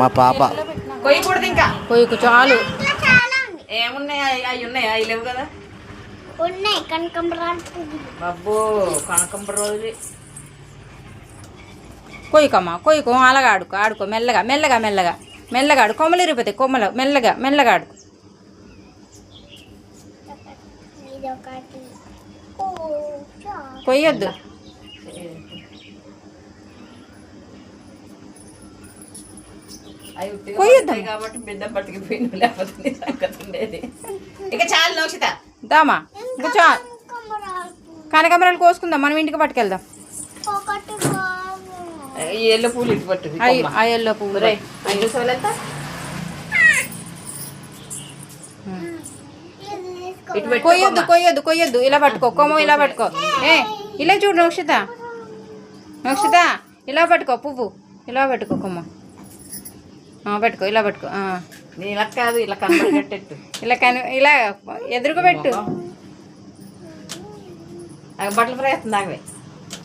మా పాప కొయ్యకూడదు, ఇంకా కొయ్యకు చాలు. ఏమున్నాయి అవి ఉన్నాయా? అవి లేవు కదా. ఉన్నాయి కనకంబరాలు. అబ్బో కనకంబర రోజు కొయ్యకమ్మా, కొయ్యకు. అలాగా ఆడుకో, ఆడుకో మెల్లగా మెల్లగా మెల్లగా మెల్లగా ఆడు. కొమ్మలు ఇరిపోతాయి, కొమ్మలు మెల్లగా మెల్లగా ఆడుకో. కొయ్యొద్దు. కొయ్యొద్దు కాబట్టి బిడ్డ పట్టుకుపోయింది, లేకపోతే సంగతి ఉండేది. ఇక చాలు నోక్షిత. దామా కూర్చో. కనకాంబరాలు కోసుకుందాం, మనం ఇంటికి పట్టుకెళ్దాం. ఎల్లో పూలు ఇటు పట్టు. ఆ ఎల్లో పువ్వు కొయ్యొద్దు, కొయ్యొద్దు, కొయ్యొద్దు. ఇలా పట్టుకో, కొమ్మ ఇలా పట్టుకో. ఇలా చూడు నోక్షిత, నోక్షిత ఇలా పట్టుకో, పువ్వు ఇలా పట్టుకో, కొమ్మ పట్టుకో, ఇలా పట్టుకో. ఇలా కాదు, ఇలా కనబడేటట్టు ఇలా ఇలా ఎదురుగా పెట్టు. బట్టలు ఫ్రై అవుతుంది.